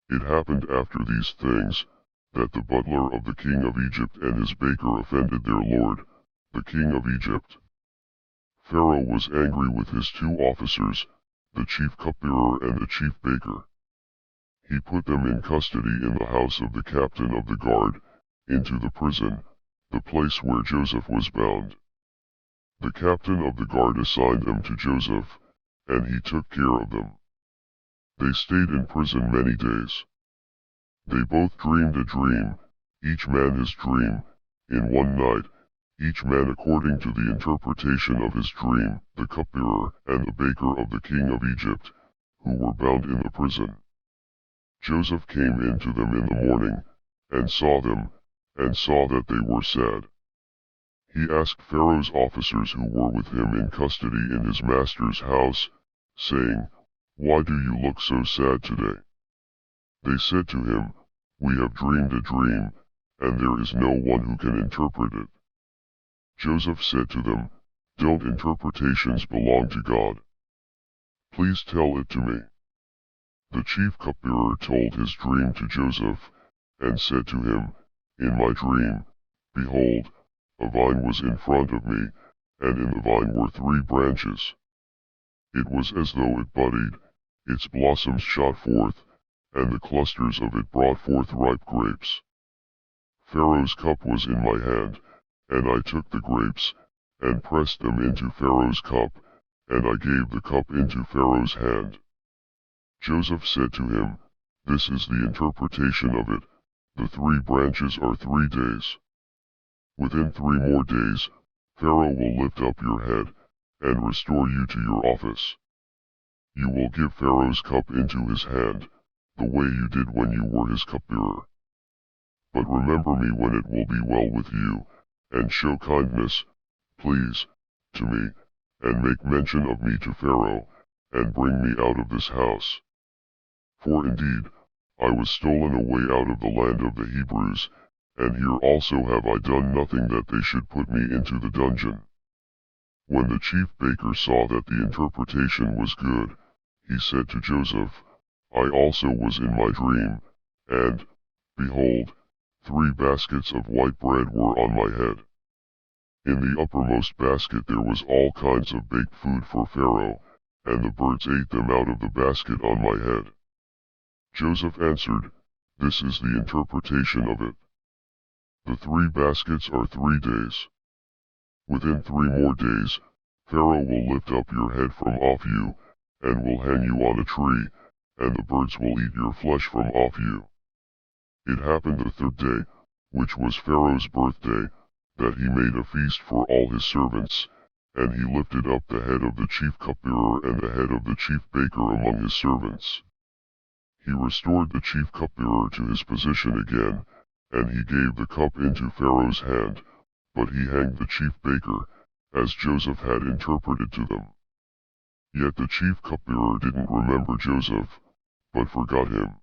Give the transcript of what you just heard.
It happened after these things, that the butler of the king of Egypt and his baker offended their lord, the king of Egypt. Pharaoh was angry with his two officers, the chief cupbearer and the chief baker. He put them in custody in the house of the captain of the guard, into the prison, the place where Joseph was bound. The captain of the guard assigned them to Joseph, and he took care of them. They stayed in prison many days. They both dreamed a dream, each man his dream, in one night, each man according to the interpretation of his dream, the cupbearer and the baker of the king of Egypt, who were bound in the prison. Joseph came in to them in the morning, and saw them, and saw that they were sad. He asked Pharaoh's officers who were with him in custody in his master's house, saying, "Why do you look so sad today?" They said to him, "We have dreamed a dream, and there is no one who can interpret it." Joseph said to them, "Don't interpretations belong to God? Please tell it to me." The chief cupbearer told his dream to Joseph, and said to him, "In my dream, behold, a vine was in front of me, and in the vine were 3 branches. It was as though it budded, its blossoms shot forth, and the clusters of it brought forth ripe grapes. Pharaoh's cup was in my hand, and I took the grapes, and pressed them into Pharaoh's cup, and I gave the cup into Pharaoh's hand." Joseph said to him, "This is the interpretation of it, the 3 branches are 3 days. Within 3 more days, Pharaoh will lift up your head, and restore you to your office. You will give Pharaoh's cup into his hand, the way you did when you were his cupbearer. But remember me when it will be well with you, and show kindness, please, to me, and make mention of me to Pharaoh, and bring me out of this house. For indeed, I was stolen away out of the land of the Hebrews, and here also have I done nothing that they should put me into the dungeon." When the chief baker saw that the interpretation was good, he said to Joseph, "I also was in my dream, and, behold, 3 baskets of white bread were on my head. In the uppermost basket there was all kinds of baked food for Pharaoh, and the birds ate them out of the basket on my head." Joseph answered, "This is the interpretation of it. The 3 baskets are 3 days. Within 3 more days, Pharaoh will lift up your head from off you, and will hang you on a tree, and the birds will eat your flesh from off you." It happened the 3rd day, which was Pharaoh's birthday, that he made a feast for all his servants, and he lifted up the head of the chief cupbearer and the head of the chief baker among his servants. He restored the chief cupbearer to his position again, and he gave the cup into Pharaoh's hand, but he hanged the chief baker, as Joseph had interpreted to them. Yet the chief cupbearer didn't remember Joseph, but forgot him.